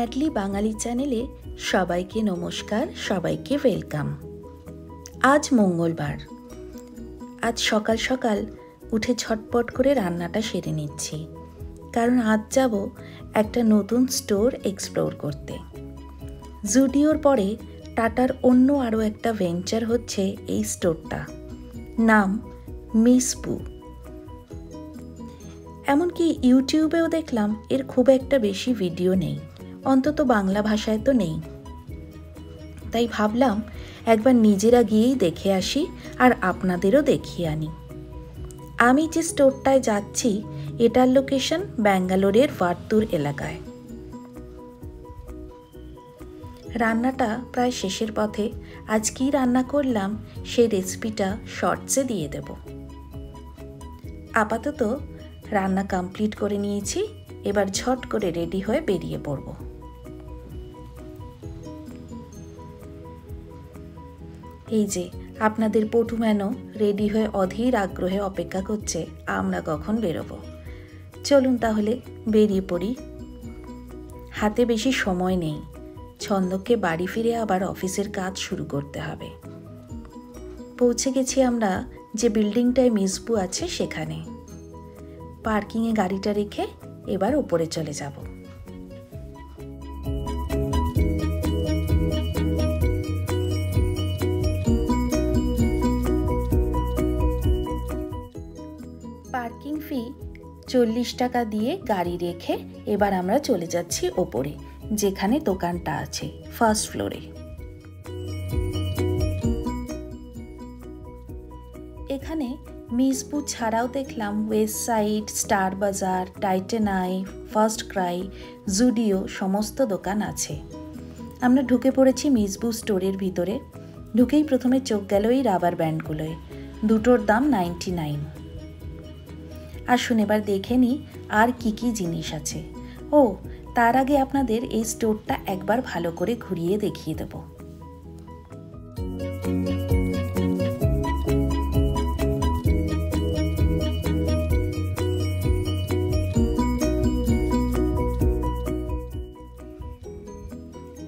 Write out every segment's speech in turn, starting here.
Madly বাঙালি চ্যানেলে সবাইকে নমস্কার, সবাইকে ওয়েলকাম। আজ মঙ্গলবার। আজ সকাল সকাল উঠে ঝটপট করে রান্নাটা সেরে নিচ্ছি, কারণ আজ যাব একটা নতুন স্টোর এক্সপ্লোর করতে। জুডিওর পরে টাটার অন্য আরও একটা ভেঞ্চার হচ্ছে এই স্টোরটা, নাম মিসবু। এমনকি ইউটিউবেও দেখলাম এর খুব একটা বেশি ভিডিও নেই, অন্তত বাংলা ভাষায় তো নেই। তাই ভাবলাম একবার নিজেরা গিয়েই দেখে আসি আর আপনাদেরও দেখিয়ে আনি। আমি যে স্টোরটায় যাচ্ছি এটার লোকেশন ব্যাঙ্গালোরের ভারতুর এলাকায়। রান্নাটা প্রায় শেষের পথে। আজ কি রান্না করলাম সেই রেসিপিটা শর্টসে দিয়ে দেব। আপাতত রান্না কমপ্লিট করে নিয়েছি, এবার ঝট করে রেডি হয়ে বেরিয়ে পড়ব। এই যে আপনাদের পটু ম্যানও রেডি হয়ে অধীর আগ্রহে অপেক্ষা করছে আমরা কখন বেরোবো। চলুন তাহলে বেরিয়ে পড়ি। হাতে বেশি সময় নেই, ছন্দকে বাড়ি ফিরে আবার অফিসের কাজ শুরু করতে হবে। পৌঁছে গেছি আমরা যে বিল্ডিংটায় মিসবু আছে সেখানে। পার্কিংয়ে গাড়িটা রেখে এবার উপরে চলে যাব। পার্কিং ফি 40 টাকা দিয়ে গাড়ি রেখে এবার আমরা চলে যাচ্ছি ওপরে, যেখানে দোকানটা আছে ফার্স্ট ফ্লোরে। এখানে মিসবু ছাড়াও দেখলাম ওয়েস্ট সাইড, স্টার বাজার, Titan I, first Cry, Zudio সমস্ত দোকান আছে। আমরা ঢুকে পড়েছি মিসবু স্টোরের ভিতরে। ঢুকেই প্রথমে চোখ গেল এই রাবার ব্যান্ডগুলোয়, দুটোর দাম 99। আসুন এবার দেখে নিই আর কি কি জিনিস আছে। ও তার আগে আপনাদের এই স্টোরটা একবার ভালো করে ঘুরিয়ে দেখিয়ে দেব।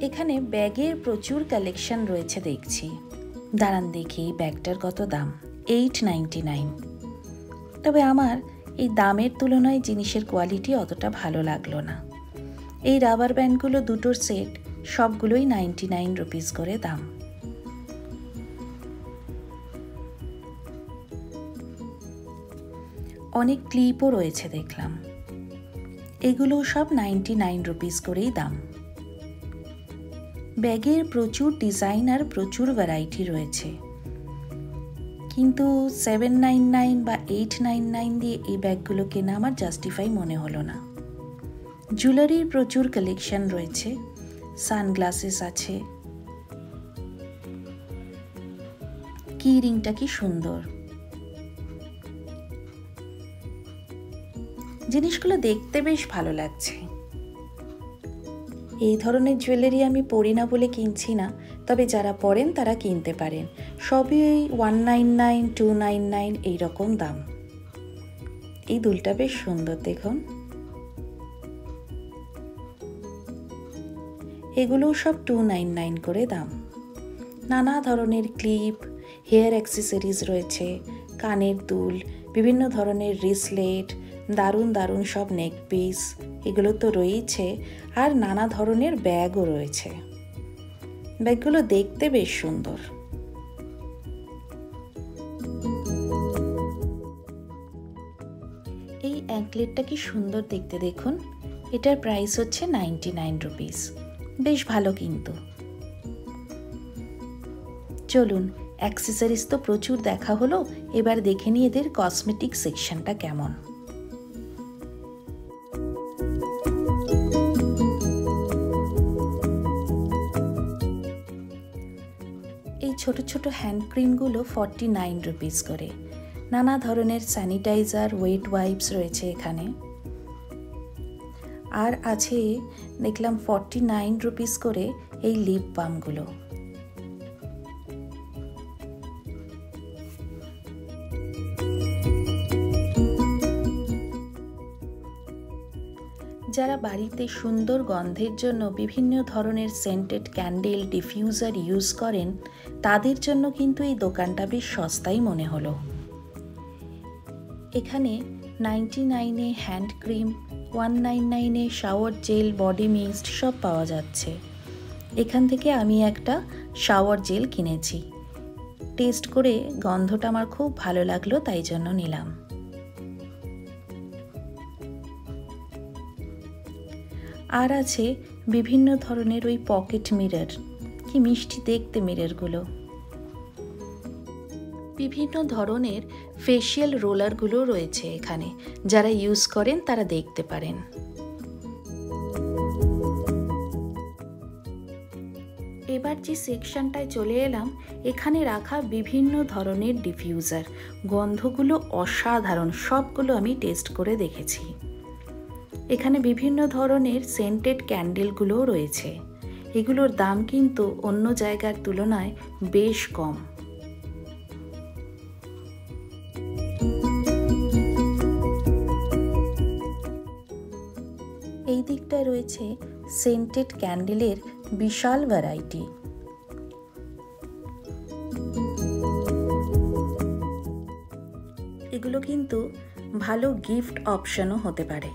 এখানে ব্যাগের প্রচুর কালেকশন রয়েছে দেখছি। দাঁড়ান দেখি ব্যাগটার কত দাম। 899। তবে আমার এই দামের তুলনায় জিনিসের কোয়ালিটি অতটা ভালো লাগলো না। এই রাবার ব্যান্ডগুলো দুটোর সেট, সবগুলোই 99 রুপিস করে দাম। অনেক ক্লিপও রয়েছে দেখলাম, এগুলো সব 99 রুপিস করেই দাম। ব্যাগের প্রচুর ডিজাইন আর প্রচুর ভ্যারাইটি রয়েছে, কিন্তু 799 বা 899 দিয়ে এই ব্যাগগুলো কেনা আমার জাস্টিফাই মনে হলো না। জুয়েলারির প্রচুর কালেকশন রয়েছে, সানগ্লাসেস আছে। কি রিংটা কি সুন্দর, জিনিসগুলো দেখতে বেশ ভালো লাগছে। এই ধরনের জুয়েলারি আমি পরি না বলে কিনছি না, তবে যারা পরেন তারা কিনতে পারেন। সবই ওই 199, 299 এইরকম দাম। এই দুলটা বেশ সুন্দর দেখুন। এগুলোও সব 299 করে দাম। নানা ধরনের ক্লিপ, হেয়ার অ্যাক্সেসরিজ রয়েছে, কানের দুল, বিভিন্ন ধরনের রিসলেট, দারুণ দারুণ সব নেক পিস, এগুলো তো রয়েছে। আর নানা ধরনের ব্যাগও রয়েছে। ব্যাগগুলো দেখতে বেশ সুন্দর। এই অ্যাঙ্কলেটটা কি সুন্দর দেখতে দেখুন। এটার প্রাইস হচ্ছে 99 রুপিস। বেশ ভালো কিন্তু। চলুন, অ্যাক্সেসরিজ তো প্রচুর দেখা হলো, এবার দেখে নিই এদের কসমেটিক সেকশনটা কেমন। এই ছোট ছোট হ্যান্ড ক্রিমগুলো 49 রুপিস করে। নানা ধরনের স্যানিটাইজার, ওয়েট ওয়াইপস রয়েছে এখানে। আর আছে দেখলাম 49 রুপিস করে এই লিপ বামগুলো। যারা বাড়িতে সুন্দর গন্ধের জন্য বিভিন্ন ধরনের সেন্টেড ক্যান্ডেল ডিফিউজার ইউজ করেন তাদের জন্য কিন্তু এই দোকানটা বেশ সস্তাই মনে হলো। এখানে 99-এ হ্যান্ড ক্রিম, 199-এ শাওয়ার জেল, বডি মিস্ট সব পাওয়া যাচ্ছে। এখান থেকে আমি একটা শাওয়ার জেল কিনেছি। টেস্ট করে গন্ধটা আমার খুব ভালো লাগলো, তাই জন্য নিলাম। আর আছে বিভিন্ন ধরনের ওই পকেট মিরর, কি মিষ্টি দেখতে মিররগুলো। বিভিন্ন ধরনের ফেশিয়াল রোলারগুলো রয়েছে এখানে, যারা ইউজ করেন তারা দেখতে পারেন। এবার যে সেকশনটায় চলে এলাম, এখানে রাখা বিভিন্ন ধরনের ডিফিউজার, গন্ধগুলো অসাধারণ, সবগুলো আমি টেস্ট করে দেখেছি। এখানে বিভিন্ন ধরনের সেন্টেড ক্যান্ডেলগুলোও রয়েছে। এগুলোর দাম কিন্তু অন্য জায়গার তুলনায় বেশ কম। এই দিকটায় রয়েছে সেন্টেড ক্যান্ডেলের বিশাল ভ্যারাইটি। এগুলো কিন্তু ভালো গিফট অপশনও হতে পারে।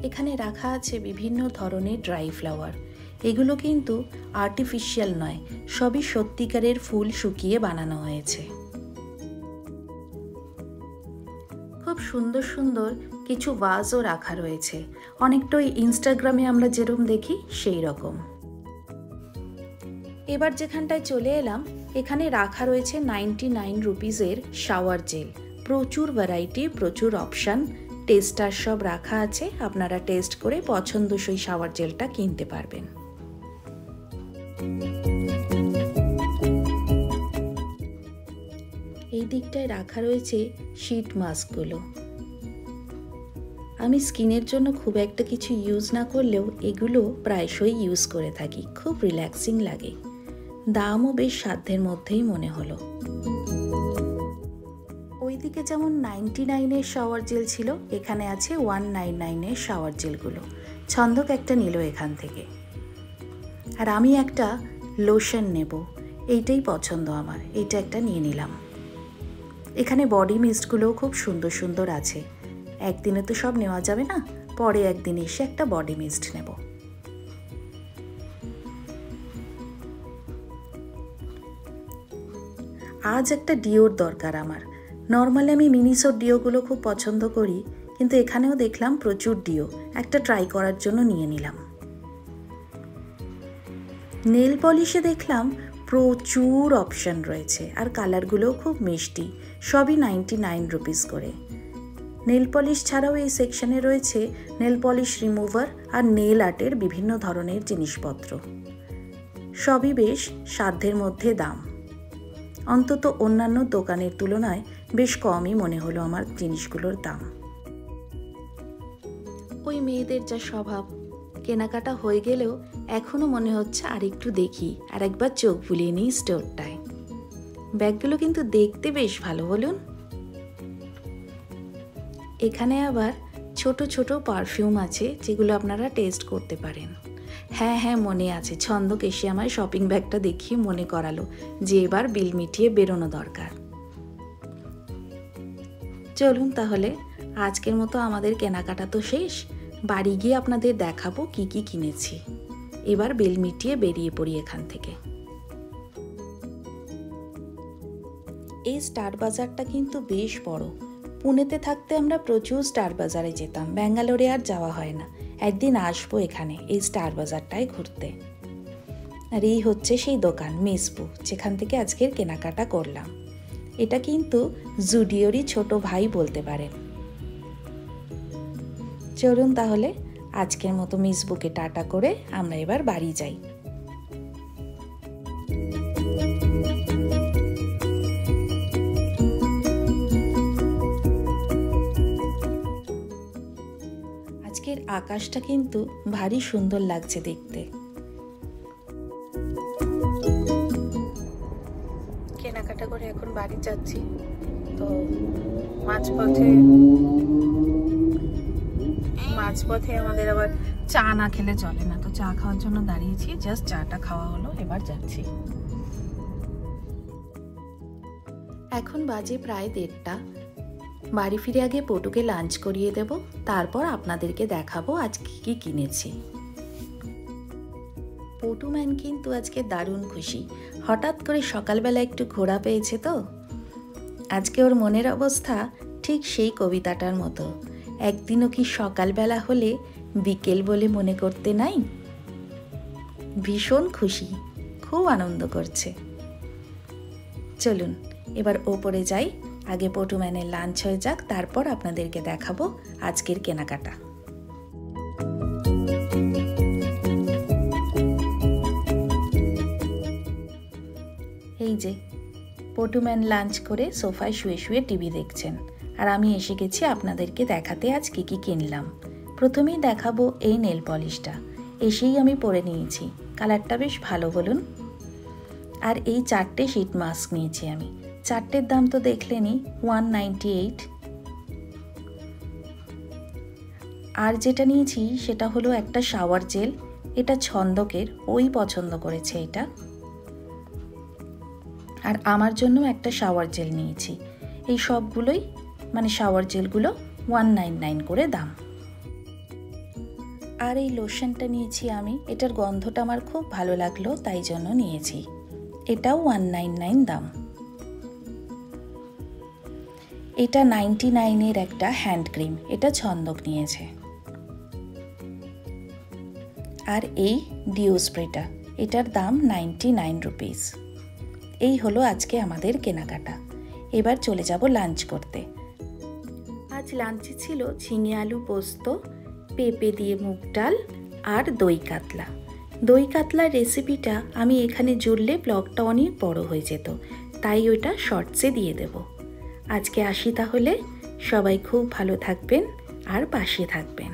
এখানে রাখা আছে বিভিন্ন ধরনের ড্রাই ফ্লাওয়ার। এগুলো কিন্তু আর্টিফিশিয়াল নয়, সবই সত্যিকারের ফুল শুকিয়ে বানানো হয়েছে। খুব সুন্দর সুন্দর কিছু ভাজও রাখা রয়েছে, অনেকটা ওই ইনস্টাগ্রামে আমরা যেরকম দেখি সেই রকম। এবার যেখানটায় চলে এলাম, এখানে রাখা রয়েছে 99 রুপিজের শাওয়ার জেল। প্রচুর ভ্যারাইটি, প্রচুর অপশান, টেস্টার সব রাখা আছে। আপনারা টেস্ট করে পছন্দসই শাওয়ার জেলটা কিনতে পারবেন। এই দিকটায় রাখা রয়েছে শীট মাস্কগুলো। আমি স্কিনের জন্য খুব একটা কিছু ইউজ না করলেও এগুলো প্রায়শই ইউজ করে থাকি, খুব রিল্যাক্সিং লাগে। দামও বেশ সাধ্যের মধ্যেই মনে হলো। ওইদিকে যেমন 99-এর শাওয়ার জেল ছিল, এখানে আছে 199-এর শাওয়ার জেলগুলো। ছন্দক একটা নিল এখান থেকে। আর আমি একটা লোশন নেব, এইটাই পছন্দ আমার, এইটা একটা নিয়ে নিলাম। এখানে বডি মিস্টগুলোও খুব সুন্দর সুন্দর আছে। একদিনে তো সব নেওয়া যাবে না, পরে একদিন এসে একটা বডি মিস্ট নেব। আজ একটা ডিওর দরকার আমার। নর্মালি আমি মিনিসোর ডিওগুলো খুব পছন্দ করি, কিন্তু এখানেও দেখলাম প্রচুর ডিও, একটা ট্রাই করার জন্য নিয়ে নিলাম। নেল পলিশে দেখলাম প্রচুর অপশান রয়েছে, আর কালারগুলোও খুব মিষ্টি, সবই 99 রুপিস করে। নেল পলিশ ছাড়াও এই সেকশনে রয়েছে নেল পলিশ রিমুভার আর নেল আর্টের বিভিন্ন ধরনের জিনিসপত্র। সবই বেশ সাধ্যের মধ্যে দাম, অন্তত অন্যান্য দোকানের তুলনায় বেশ কমই মনে হলো আমার জিনিসগুলোর দাম। ওই মেয়েদের যা স্বভাব, কেনাকাটা হয়ে গেলেও এখনও মনে হচ্ছে আর একটু দেখি, আর একবার চোখ বুলিয়ে নিই স্টোরটায়। ব্যাগগুলো কিন্তু দেখতে বেশ ভালো, বলুন। এখানে আবার ছোট ছোট পারফিউম আছে, যেগুলো আপনারা টেস্ট করতে পারেন। হ্যাঁ হ্যাঁ, মনে আছে, ছন্দক এসে আমার শপিং ব্যাগটা দেখিয়ে মনে করালো যে এবার বিল মিটিয়ে বেরোনো দরকার। চলুন তাহলে, আজকের মতো আমাদের কেনাকাটা তো শেষ। বাড়ি গিয়ে আপনাদের দেখাবো কি কি কিনেছি। এবার বিল মিটিয়ে বেরিয়ে পড়ি এখান থেকে। এই স্টার বাজারটা কিন্তু বেশ বড়। পুনেতে থাকতে আমরা প্রচুর স্টার বাজারে যেতাম, ব্যাঙ্গালোরে আর যাওয়া হয় না। একদিন আসবো এখানে এই স্টার বাজারটায় ঘুরতে। আর এই হচ্ছে সেই দোকান মেসবু, যেখান থেকে আজকের কেনাকাটা করলাম। এটা কিন্তু জুডিওরই ছোট ভাই বলতে পারেন। চলুন তাহলে আজকের মতো মেসবুকে টাটা করে আমরা এবার বাড়ি যাই। আজকের আকাশটা কিন্তু ভারী সুন্দর লাগছে দেখতে। কেনাকাটা করে এখন বাড়ি যাচ্ছি। তো মাঝপথে আমাদের আবার চা না খেলে চলে না, তো চা খাওয়ার জন্য দাঁড়িয়েছি। জাস্ট চাটা খাওয়া হলো, এবার যাচ্ছি। এখন বাজে প্রায় 1:30। বাড়ি ফিরে আগে পটুকে লাঞ্চ করিয়ে দেব, তারপর আপনাদেরকে দেখাবো আজ কি কিনেছি। পটু ম্যান কিন্তু আজকে দারুণ খুশি। হঠাৎ করে সকালবেলা একটু ঘোরা পেয়েছে তো। আজকে ওর মনের অবস্থা ঠিক সেই কবিতাটার মতো, একদিনও কি সকালবেলা হলে বিকেল বলে মনে করতে নাই। ভীষণ খুশি, খুব আনন্দ করছে। চলুন এবার ওপরে যাই, আগে পটু ম্যানের লাঞ্চ হয়ে যাক, তারপর আপনাদেরকে দেখাবো আজকের কেনাকাটা। এই যে পটু ম্যান লাঞ্চ করে সোফায় শুয়ে শুয়ে টিভি দেখছেন, আর আমি এসে গেছি আপনাদেরকে দেখাতে আজ কি কি কিনলাম। প্রথমেই দেখাবো এই নেল পলিশটা। এসেই আমি পরে নিয়েছি, কালারটা বেশ ভালো বলুন। আর এই 4টে শীট মাস্ক নিয়েছি আমি। 4টের দাম তো দেখলেনই, 198। আর যেটা নিয়েছি সেটা হলো একটা শাওয়ার জেল। এটা ছন্দকের, ওই পছন্দ করেছে এটা। আর আমার জন্য একটা শাওয়ার জেল নিয়েছি। এই সবগুলোই মানে শাওয়ার জেলগুলো 199 করে দাম। আর এই লোশনটা নিয়েছি আমি, এটার গন্ধটা আমার খুব ভালো লাগলো তাই জন্য নিয়েছি। এটাও 199 দাম। এটা 99-এর একটা হ্যান্ড ক্রিম, এটা ছন্দক নিয়েছে। আর এই ডিও স্প্রেটা, এটার দাম 99 রুপিস। এই হলো আজকে আমাদের কেনাকাটা। এবার চলে যাব লাঞ্চ করতে। আজ লাঞ্চে ছিল ঝিঙে আলু পোস্ত, পেঁপে দিয়ে মুগ ডাল আর দই কাতলা। দই কাতলার রেসিপিটা আমি এখানে জুড়লে ব্লগটা অনেক বড় হয়ে যেত, তাই ওইটা শর্টসে দিয়ে দেব। আজকে আসি তাহলে, সবাই খুব ভালো থাকবেন আর পাশে থাকবেন।